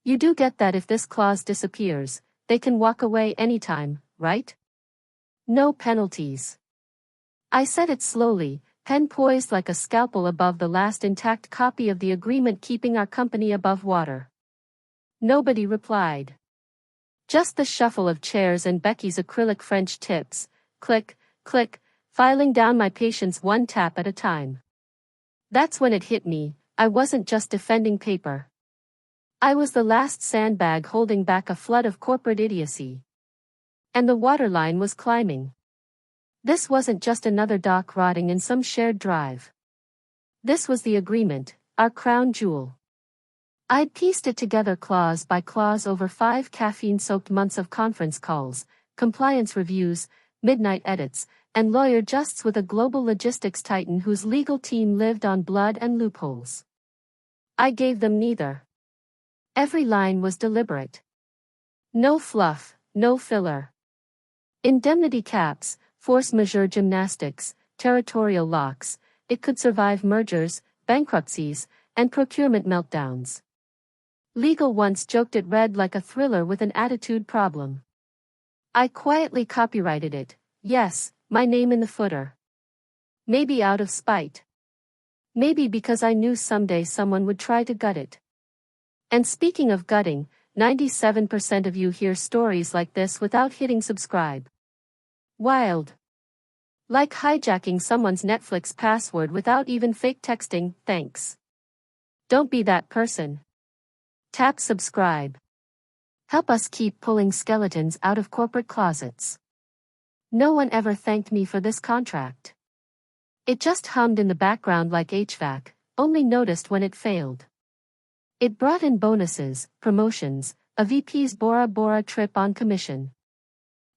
You do get that if this clause disappears, they can walk away anytime, right? No penalties. I said it slowly, pen poised like a scalpel above the last intact copy of the agreement keeping our company above water. Nobody replied. Just the shuffle of chairs and Becky's acrylic French tips, click, click, filing down my patience one tap at a time. That's when it hit me, I wasn't just defending paper. I was the last sandbag holding back a flood of corporate idiocy. And the waterline was climbing. This wasn't just another dock rotting in some shared drive. This was the agreement, our crown jewel. I'd pieced it together clause by clause over 5 caffeine-soaked months of conference calls, compliance reviews, midnight edits, and lawyer justs with a global logistics titan whose legal team lived on blood and loopholes. I gave them neither. Every line was deliberate. No fluff, no filler. Indemnity caps, force majeure gymnastics, territorial locks, it could survive mergers, bankruptcies, and procurement meltdowns. Legal once joked it read like a thriller with an attitude problem. I quietly copyrighted it, yes, my name in the footer. Maybe out of spite. Maybe because I knew someday someone would try to gut it. And speaking of gutting, 97% of you hear stories like this without hitting subscribe. Wild. Like hijacking someone's Netflix password without even fake texting, thanks. Don't be that person. Tap subscribe. Help us keep pulling skeletons out of corporate closets. No one ever thanked me for this contract. It just hummed in the background like HVAC, only noticed when it failed. It brought in bonuses, promotions, a VP's Bora Bora trip on commission.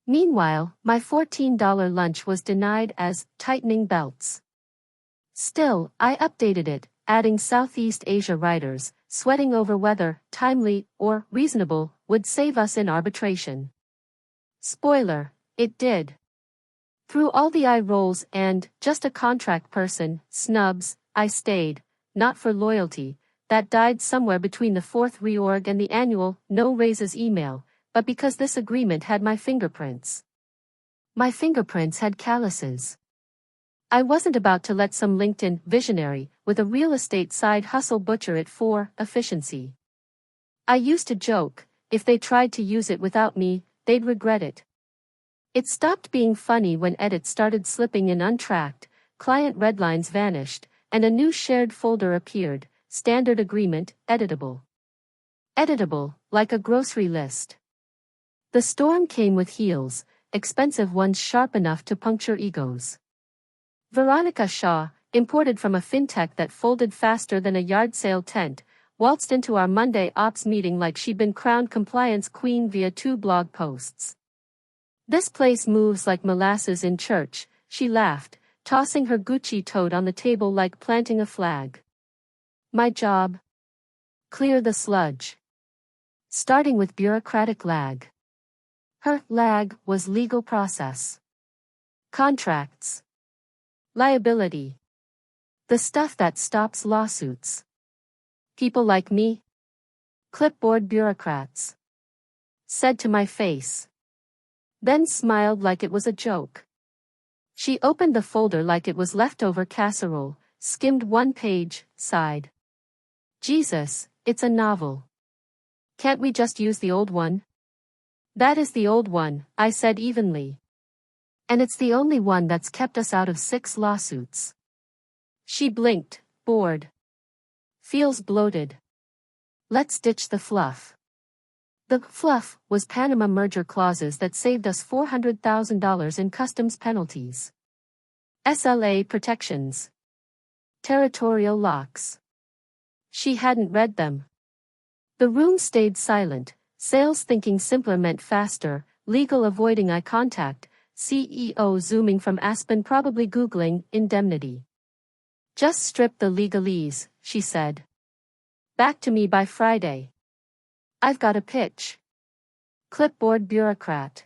Meanwhile, my $14 lunch was denied as tightening belts. Still, I updated it, adding Southeast Asia riders, sweating over whether timely or reasonable would save us in arbitration. Spoiler, it did. Through all the eye rolls and just a contract person snubs, I stayed, not for loyalty, that died somewhere between the 4th reorg and the annual no raises email, but because this agreement had my fingerprints. My fingerprints had calluses. I wasn't about to let some LinkedIn visionary with a real estate side hustle butcher it for efficiency. I used to joke, if they tried to use it without me, they'd regret it. It stopped being funny when edits started slipping in untracked, client redlines vanished, and a new shared folder appeared, standard agreement, editable. Editable, like a grocery list. The storm came with heels, expensive ones sharp enough to puncture egos. Veronica Shaw, imported from a fintech that folded faster than a yard sale tent, waltzed into our Monday ops meeting like she'd been crowned compliance queen via 2 blog posts. This place moves like molasses in church, she laughed, tossing her Gucci tote on the table like planting a flag. My job? Clear the sludge. Starting with bureaucratic lag. Her lag was legal process. Contracts. Liability. The stuff that stops lawsuits. People like me? Clipboard bureaucrats. Said to my face. Then smiled like it was a joke. She opened the folder like it was leftover casserole, skimmed one page, sighed. Jesus, it's a novel. Can't we just use the old one? That is the old one, I said evenly. And it's the only one that's kept us out of 6 lawsuits. She blinked, bored. Feels bloated. Let's ditch the fluff. The fluff was Panama merger clauses that saved us $400,000 in customs penalties. SLA protections. Territorial locks. She hadn't read them. The room stayed silent, sales thinking simpler meant faster, legal avoiding eye contact, CEO zooming from Aspen probably Googling indemnity. Just strip the legalese, she said. Back to me by Friday. I've got a pitch. Clipboard bureaucrat.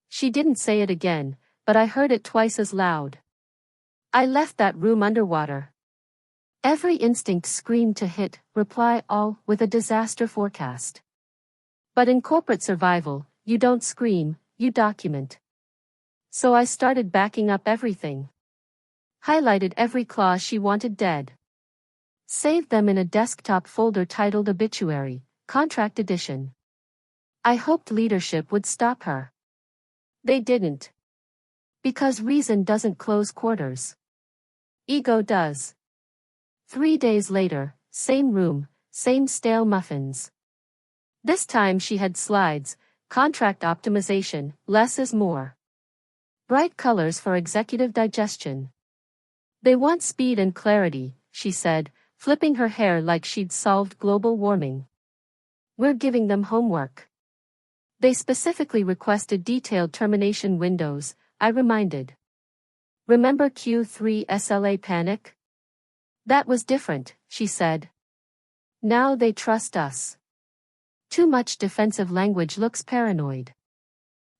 She didn't say it again, but I heard it twice as loud. I left that room underwater. Every instinct screamed to hit, reply all, with a disaster forecast. But in corporate survival, you don't scream, you document. So I started backing up everything. Highlighted every clause she wanted dead. Saved them in a desktop folder titled Obituary, Contract Edition. I hoped leadership would stop her. They didn't. Because reason doesn't close quarters. Ego does. 3 days later, same room, same stale muffins. This time she had slides, contract optimization, less is more. Bright colors for executive digestion. They want speed and clarity, she said, flipping her hair like she'd solved global warming. We're giving them homework. They specifically requested detailed termination windows, I reminded. Remember Q3 SLA panic? That was different, she said. Now they trust us. Too much defensive language looks paranoid.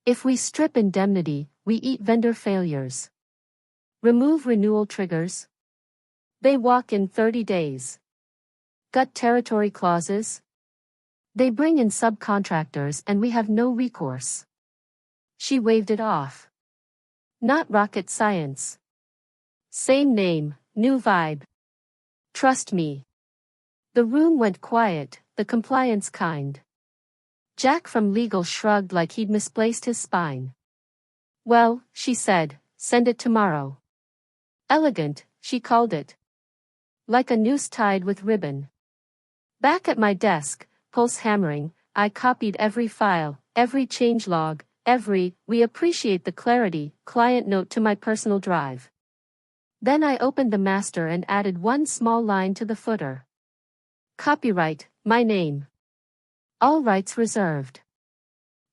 If we strip indemnity, we eat vendor failures. Remove renewal triggers. They walk in 30 days. Gut territory clauses. They bring in subcontractors and we have no recourse. She waved it off. Not rocket science. Same name, new vibe. Trust me. The room went quiet, the compliance kind. Jack from legal shrugged like he'd misplaced his spine. Well, she said, send it tomorrow. Elegant, she called it. Like a noose tied with ribbon. Back at my desk, pulse hammering, I copied every file, every changelog, we appreciate the clarity, client note to my personal drive. Then I opened the master and added one small line to the footer. Copyright, my name. All rights reserved.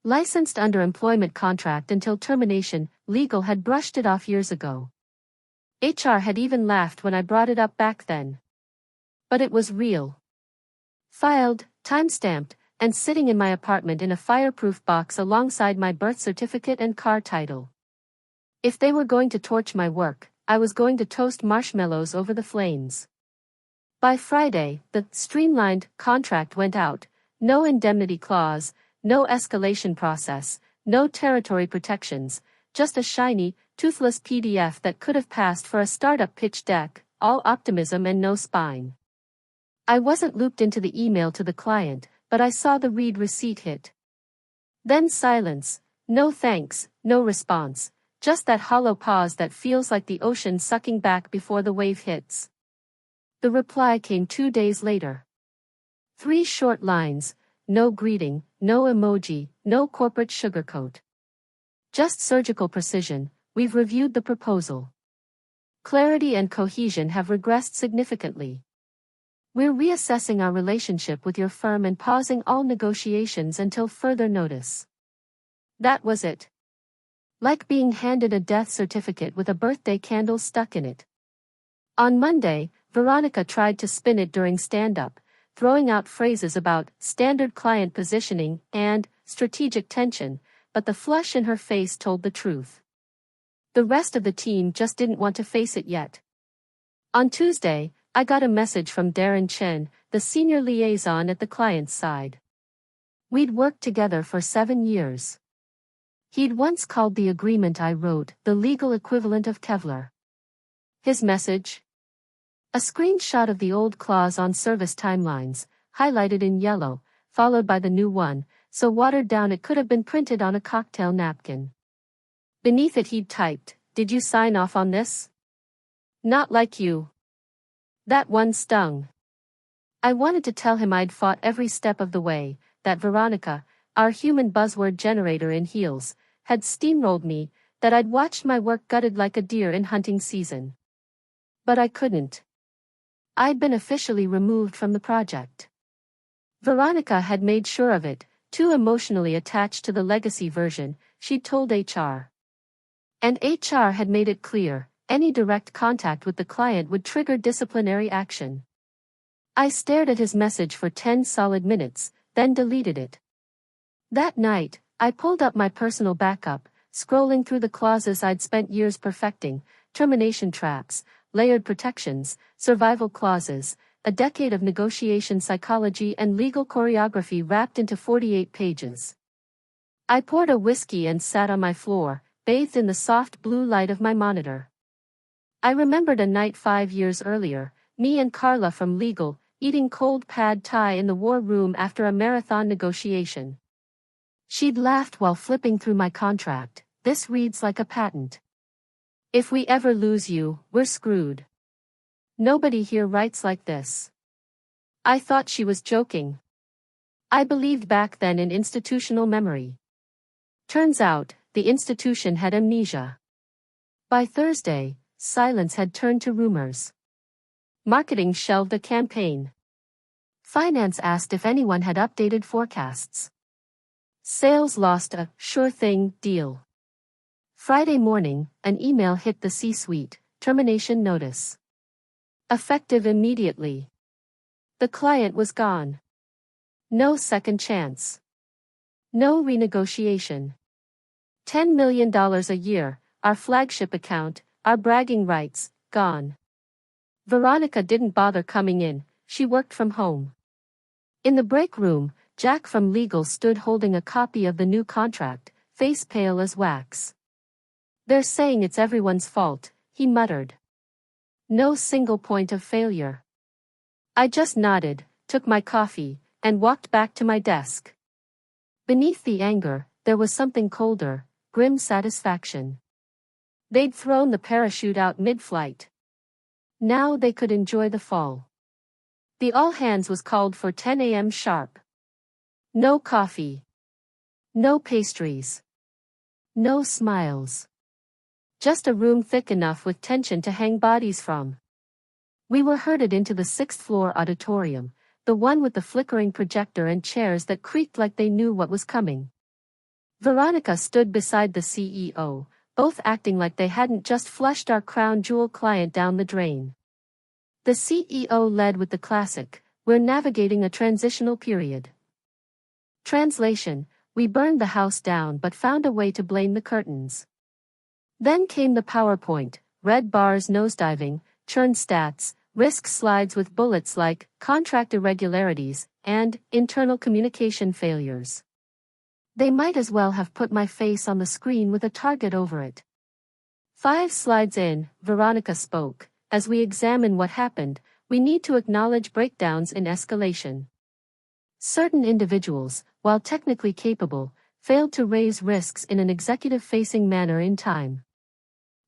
Licensed under employment contract until termination, legal had brushed it off years ago. HR had even laughed when I brought it up back then. But it was real. Filed, time-stamped, and sitting in my apartment in a fireproof box alongside my birth certificate and car title. If they were going to torch my work, I was going to toast marshmallows over the flames. By Friday, the streamlined contract went out, no indemnity clause, no escalation process, no territory protections, just a shiny, toothless PDF that could have passed for a startup pitch deck, all optimism and no spine. I wasn't looped into the email to the client, but I saw the read receipt hit. Then silence, no thanks, no response, just that hollow pause that feels like the ocean sucking back before the wave hits. The reply came 2 days later. 3 short lines, no greeting, no emoji, no corporate sugarcoat. Just surgical precision, we've reviewed the proposal. Clarity and cohesion have regressed significantly. We're reassessing our relationship with your firm and pausing all negotiations until further notice. That was it. Like being handed a death certificate with a birthday candle stuck in it. On Monday, Veronica tried to spin it during stand-up, throwing out phrases about standard client positioning and strategic tension, but the flush in her face told the truth. The rest of the team just didn't want to face it yet. On Tuesday, I got a message from Darren Chen, the senior liaison at the client's side. We'd worked together for 7 years. He'd once called the agreement I wrote the legal equivalent of Kevlar. His message? A screenshot of the old clause on service timelines, highlighted in yellow, followed by the new one, so watered down it could have been printed on a cocktail napkin. Beneath it he'd typed, "Did you sign off on this?" Not like you. That one stung. I wanted to tell him I'd fought every step of the way, that Veronica, our human buzzword generator in heels, had steamrolled me, that I'd watched my work gutted like a deer in hunting season. But I couldn't. I'd been officially removed from the project. Veronica had made sure of it, too emotionally attached to the legacy version, she'd told HR. And HR had made it clear, any direct contact with the client would trigger disciplinary action. I stared at his message for 10 solid minutes, then deleted it. That night, I pulled up my personal backup, scrolling through the clauses I'd spent years perfecting, termination traps, layered protections, survival clauses, a decade of negotiation psychology and legal choreography wrapped into 48 pages. I poured a whiskey and sat on my floor, bathed in the soft blue light of my monitor. I remembered a night 5 years earlier, me and Carla from legal, eating cold pad thai in the war room after a marathon negotiation. She'd laughed while flipping through my contract. This reads like a patent. If we ever lose you, we're screwed. Nobody here writes like this. I thought she was joking. I believed back then in institutional memory. Turns out, the institution had amnesia. By Thursday, silence had turned to rumors. Marketing shelved a campaign. Finance asked if anyone had updated forecasts. Sales lost a sure thing deal. Friday morning, an email hit the C-suite, termination notice. Effective immediately. The client was gone. No second chance. No renegotiation. $10 million a year, our flagship account, our bragging rights, gone. Veronica didn't bother coming in, she worked from home. In the break room, Jack from legal stood holding a copy of the new contract, face pale as wax. They're saying it's everyone's fault, he muttered. No single point of failure. I just nodded, took my coffee, and walked back to my desk. Beneath the anger, there was something colder, grim satisfaction. They'd thrown the parachute out mid-flight. Now they could enjoy the fall. The all-hands was called for 10 a.m. sharp. No coffee. No pastries. No smiles. Just a room thick enough with tension to hang bodies from. We were herded into the 6th-floor auditorium, the one with the flickering projector and chairs that creaked like they knew what was coming. Veronica stood beside the CEO, both acting like they hadn't just flushed our crown jewel client down the drain. The CEO led with the classic, "We're navigating a transitional period." Translation: we burned the house down but found a way to blame the curtains. Then came the PowerPoint, red bars nosediving, churn stats, risk slides with bullets like contract irregularities and internal communication failures. They might as well have put my face on the screen with a target over it. 5 slides in, Veronica spoke. As we examine what happened, we need to acknowledge breakdowns in escalation. Certain individuals, while technically capable, failed to raise risks in an executive-facing manner in time.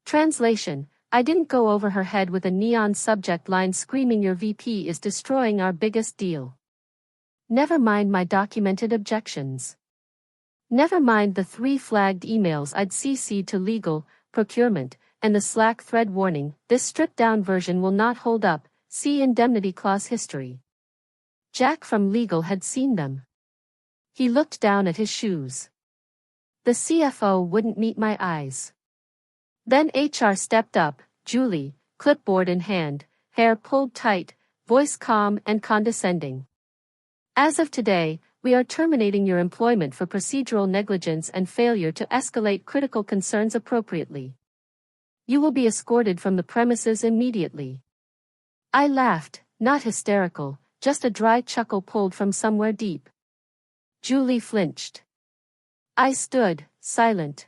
Translation: I didn't go over her head with a neon subject line screaming your VP is destroying our biggest deal. Never mind my documented objections. Never mind the 3 flagged emails I'd CC'd to legal, procurement, and the Slack thread warning, this stripped-down version will not hold up, see indemnity clause history. Jack from legal had seen them. He looked down at his shoes. The CFO wouldn't meet my eyes. Then HR stepped up, Julie, clipboard in hand, hair pulled tight, voice calm and condescending. As of today, we are terminating your employment for procedural negligence and failure to escalate critical concerns appropriately. You will be escorted from the premises immediately. I laughed, not hysterical, just a dry chuckle pulled from somewhere deep. Julie flinched. I stood, silent.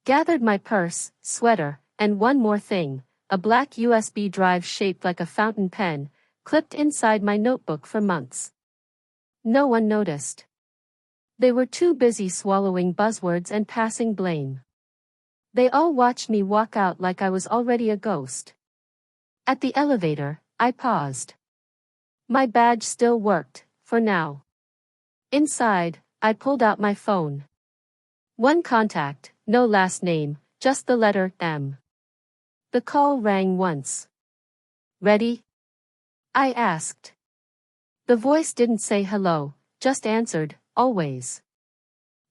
Gathered my purse, sweater, and one more thing, a black USB drive shaped like a fountain pen, clipped inside my notebook for months. No one noticed. They were too busy swallowing buzzwords and passing blame. They all watched me walk out like I was already a ghost. At the elevator, I paused. My badge still worked, for now. Inside, I pulled out my phone. One contact, no last name, just the letter M. The call rang once. Ready? I asked. The voice didn't say hello, just answered, always.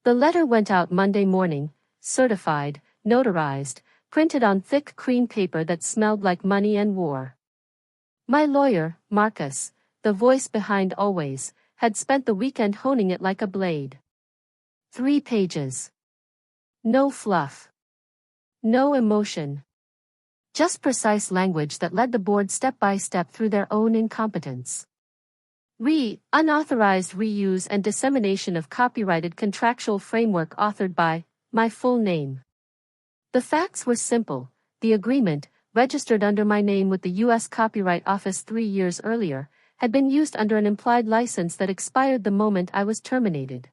The letter went out Monday morning, certified, notarized, printed on thick cream paper that smelled like money and war. My lawyer, Marcus, the voice behind always, had spent the weekend honing it like a blade. 3 pages. No fluff. No emotion. Just precise language that led the board step by step through their own incompetence. Unauthorized reuse and dissemination of copyrighted contractual framework authored by, my full name. The facts were simple. The agreement, registered under my name with the U.S. Copyright Office 3 years earlier, had been used under an implied license that expired the moment I was terminated.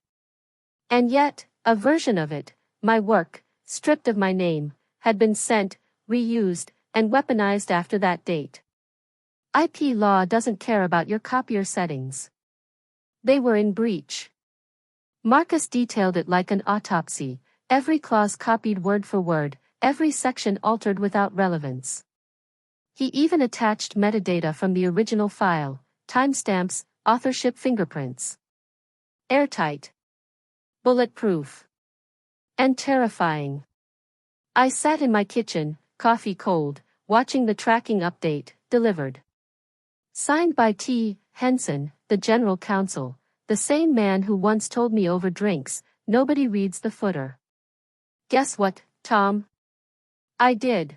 And yet, a version of it, my work, stripped of my name, had been sent, reused, and weaponized after that date. IP law doesn't care about your copier settings. They were in breach. Marcus detailed it like an autopsy, every clause copied word for word, every section altered without relevance. He even attached metadata from the original file, timestamps, authorship fingerprints. Airtight. Bulletproof. And terrifying. I sat in my kitchen, coffee cold, watching the tracking update, delivered. Signed by T. Henson, the general counsel, the same man who once told me over drinks, nobody reads the footer. Guess what, Tom? I did.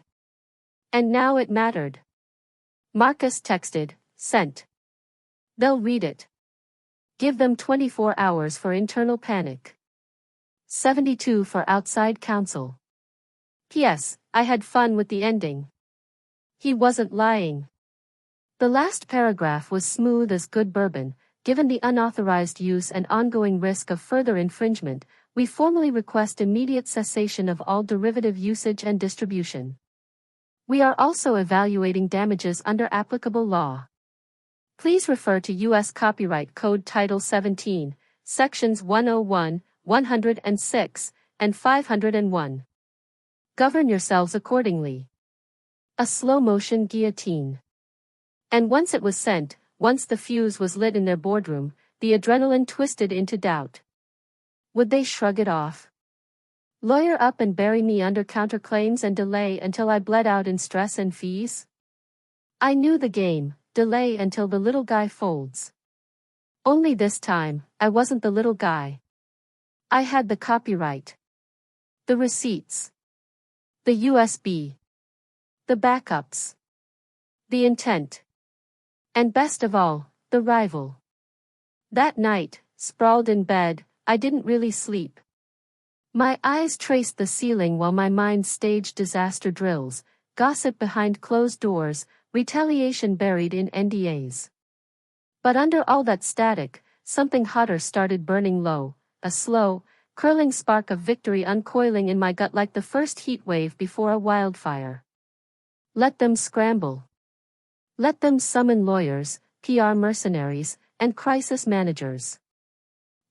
And now it mattered. Marcus texted, sent. They'll read it. Give them 24 hours for internal panic. 72 for outside counsel. P.S. I had fun with the ending. He wasn't lying. The last paragraph was smooth as good bourbon. Given the unauthorized use and ongoing risk of further infringement, we formally request immediate cessation of all derivative usage and distribution. We are also evaluating damages under applicable law. Please refer to U.S. Copyright Code Title 17, Sections 101, 106, and 501. Govern yourselves accordingly. A slow-motion guillotine. And once it was sent, once the fuse was lit in their boardroom, the adrenaline twisted into doubt. Would they shrug it off? Lawyer up and bury me under counterclaims and delay until I bled out in stress and fees? I knew the game, delay until the little guy folds. Only this time, I wasn't the little guy. I had the copyright. The receipts. The USB. The backups. The intent. And best of all, the rival. That night, sprawled in bed, I didn't really sleep. My eyes traced the ceiling while my mind staged disaster drills, gossip behind closed doors, retaliation buried in NDAs. But under all that static, something hotter started burning low, a slow, curling spark of victory uncoiling in my gut like the first heat wave before a wildfire. Let them scramble. Let them summon lawyers, PR mercenaries, and crisis managers.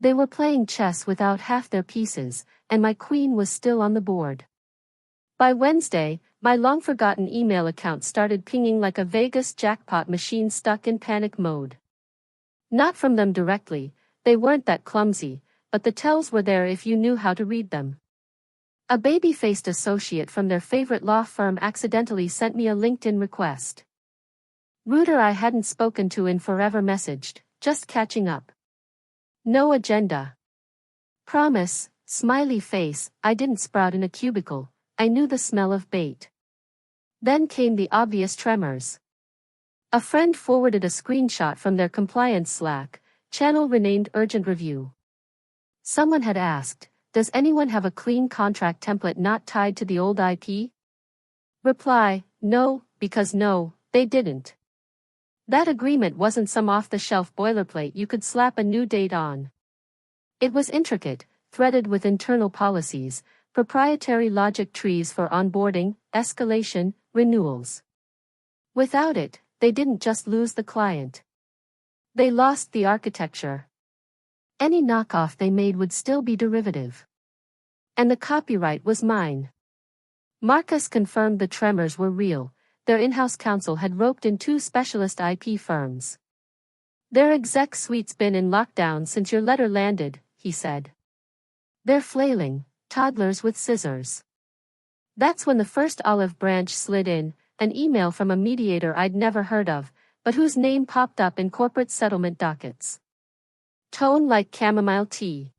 They were playing chess without half their pieces, and my queen was still on the board. By Wednesday, my long-forgotten email account started pinging like a Vegas jackpot machine stuck in panic mode. Not from them directly, they weren't that clumsy, but the tells were there if you knew how to read them. A baby-faced associate from their favorite law firm accidentally sent me a LinkedIn request. Rooter I hadn't spoken to in forever messaged, just catching up. No agenda. Promise, smiley face, I didn't sprout in a cubicle, I knew the smell of bait. Then came the obvious tremors. A friend forwarded a screenshot from their compliance Slack, channel renamed Urgent Review. Someone had asked, does anyone have a clean contract template not tied to the old IP? Reply, no, because no, they didn't. That agreement wasn't some off-the-shelf boilerplate you could slap a new date on. It was intricate, threaded with internal policies, proprietary logic trees for onboarding, escalation, renewals. Without it, they didn't just lose the client. They lost the architecture. Any knockoff they made would still be derivative. And the copyright was mine. Marcus confirmed the tremors were real. Their in-house counsel had roped in 2 specialist IP firms. Their exec suite's been in lockdown since your letter landed, he said. They're flailing, toddlers with scissors. That's when the first olive branch slid in, an email from a mediator I'd never heard of, but whose name popped up in corporate settlement dockets. Tone like chamomile tea.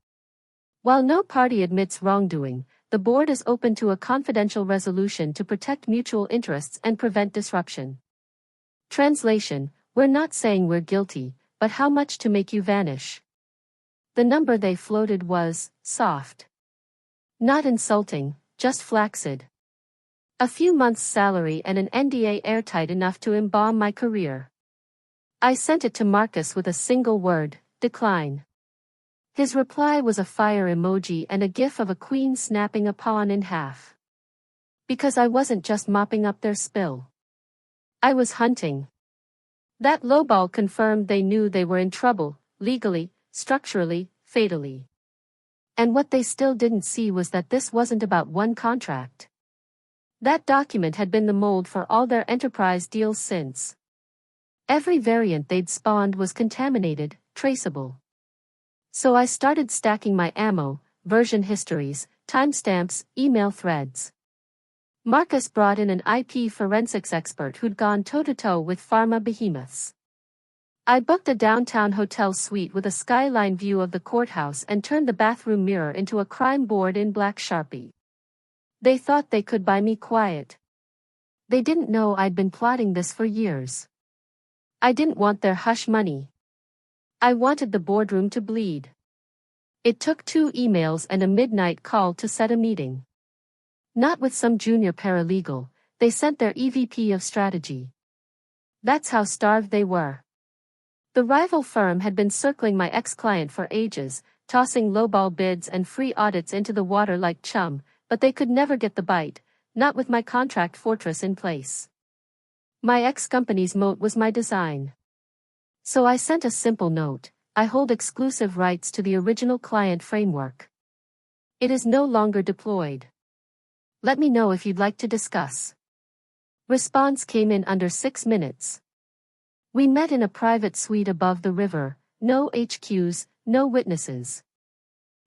While no party admits wrongdoing, the board is open to a confidential resolution to protect mutual interests and prevent disruption. Translation: we're not saying we're guilty, but how much to make you vanish? The number they floated was soft. Not insulting, just flaccid. A few months' salary and an NDA airtight enough to embalm my career. I sent it to Marcus with a single word: decline. His reply was a fire emoji and a gif of a queen snapping a pawn in half. Because I wasn't just mopping up their spill. I was hunting. That lowball confirmed they knew they were in trouble, legally, structurally, fatally. And what they still didn't see was that this wasn't about one contract. That document had been the mold for all their enterprise deals since. Every variant they'd spawned was contaminated, traceable. So I started stacking my ammo, version histories, timestamps, email threads. Marcus brought in an IP forensics expert who'd gone toe-to-toe with pharma behemoths. I booked a downtown hotel suite with a skyline view of the courthouse and turned the bathroom mirror into a crime board in black Sharpie. They thought they could buy me quiet. They didn't know I'd been plotting this for years. I didn't want their hush money. I wanted the boardroom to bleed. It took 2 emails and a midnight call to set a meeting. Not with some junior paralegal, they sent their EVP of strategy. That's how starved they were. The rival firm had been circling my ex-client for ages, tossing lowball bids and free audits into the water like chum, but they could never get the bite, not with my contract fortress in place. My ex-company's moat was my design. So I sent a simple note: I hold exclusive rights to the original client framework. It is no longer deployed. Let me know if you'd like to discuss. Response came in under 6 minutes. We met in a private suite above the river, no HQs, no witnesses.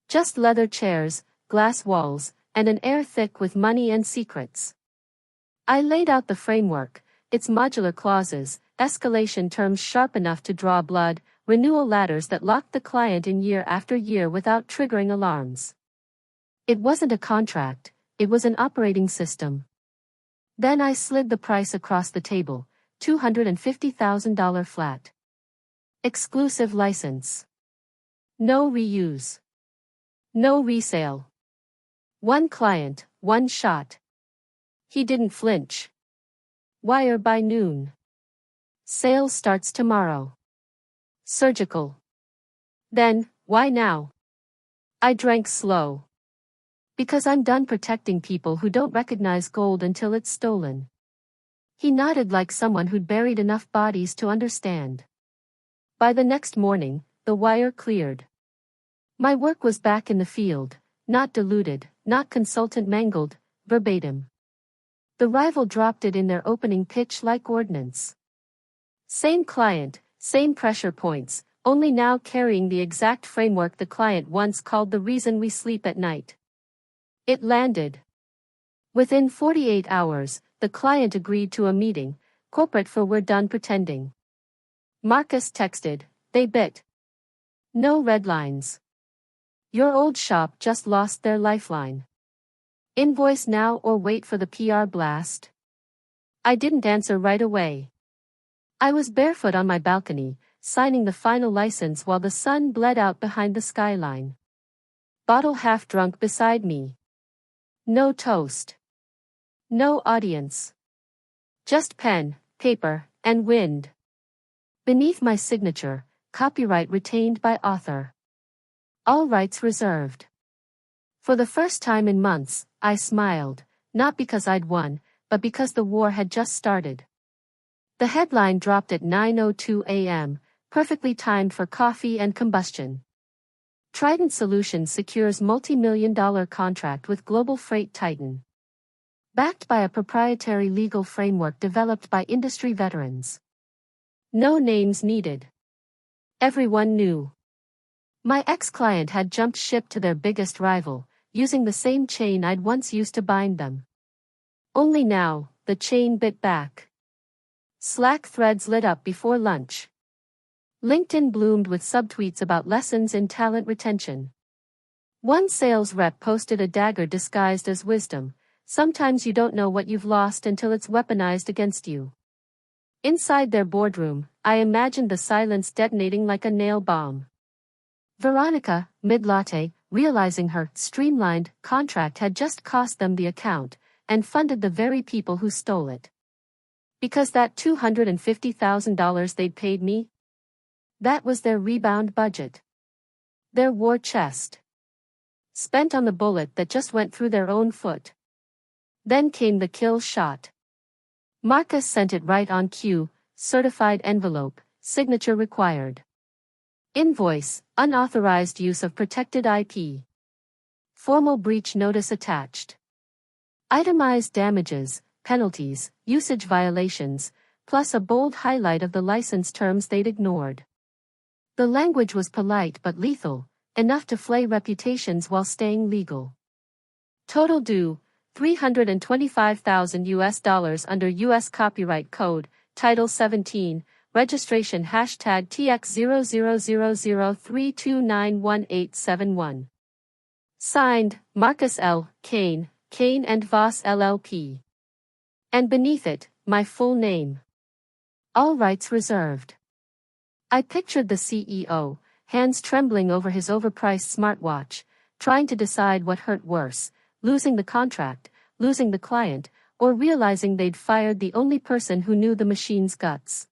Just leather chairs, glass walls, and an air thick with money and secrets. I laid out the framework, its modular clauses, escalation terms sharp enough to draw blood, renewal ladders that locked the client in year after year without triggering alarms. It wasn't a contract, it was an operating system. Then I slid the price across the table: $250,000 flat. Exclusive license. No reuse. No resale. One client, one shot. He didn't flinch. Wire by noon. Sales starts tomorrow. Surgical. Then, why now? I drank slow. Because I'm done protecting people who don't recognize gold until it's stolen. He nodded like someone who'd buried enough bodies to understand. By the next morning, the wire cleared. My work was back in the field, not diluted, not consultant mangled, verbatim. The rival dropped it in their opening pitch like ordnance. Same client, same pressure points, only now carrying the exact framework the client once called the reason we sleep at night. It landed. Within 48 hours, the client agreed to a meeting, corporate for "we're done pretending." Marcus texted, "They bit. No red lines. Your old shop just lost their lifeline. Invoice now or wait for the PR blast." I didn't answer right away. I was barefoot on my balcony, signing the final license while the sun bled out behind the skyline. Bottle half drunk beside me. No toast. No audience. Just pen, paper, and wind. Beneath my signature, copyright retained by author. All rights reserved. For the first time in months, I smiled, not because I'd won, but because the war had just started. The headline dropped at 9:02 a.m., perfectly timed for coffee and combustion. Trident Solutions secures multi-million-dollar contract with global freight titan. Backed by a proprietary legal framework developed by industry veterans. No names needed. Everyone knew. My ex-client had jumped ship to their biggest rival, using the same chain I'd once used to bind them. Only now, the chain bit back. Slack threads lit up before lunch. LinkedIn bloomed with subtweets about lessons in talent retention. One sales rep posted a dagger disguised as wisdom. Sometimes you don't know what you've lost until it's weaponized against you. Inside their boardroom, I imagined the silence detonating like a nail bomb. Veronica, mid-latte, realizing her streamlined contract had just cost them the account and funded the very people who stole it. Because that $250,000 they'd paid me? That was their rebound budget. Their war chest. Spent on the bullet that just went through their own foot. Then came the kill shot. Marcus sent it right on cue, certified envelope, signature required. Invoice, unauthorized use of protected IP. Formal breach notice attached. Itemized damages, penalties, usage violations, plus a bold highlight of the license terms they'd ignored. The language was polite but lethal, enough to flay reputations while staying legal. Total due, $325,000 under U.S. Copyright Code, Title 17, registration hashtag TX000032911871. Signed, Marcus L. Kane, Kane and Voss LLP. And beneath it, my full name. All rights reserved. I pictured the CEO, hands trembling over his overpriced smartwatch, trying to decide what hurt worse, losing the contract, losing the client, or realizing they'd fired the only person who knew the machine's guts.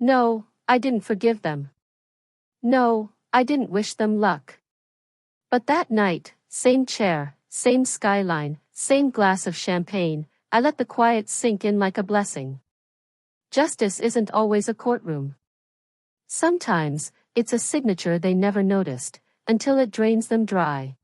No, I didn't forgive them. No, I didn't wish them luck. But that night, same chair, same skyline, same glass of champagne, I let the quiet sink in like a blessing. Justice isn't always a courtroom. Sometimes, it's a signature they never noticed, until it drains them dry.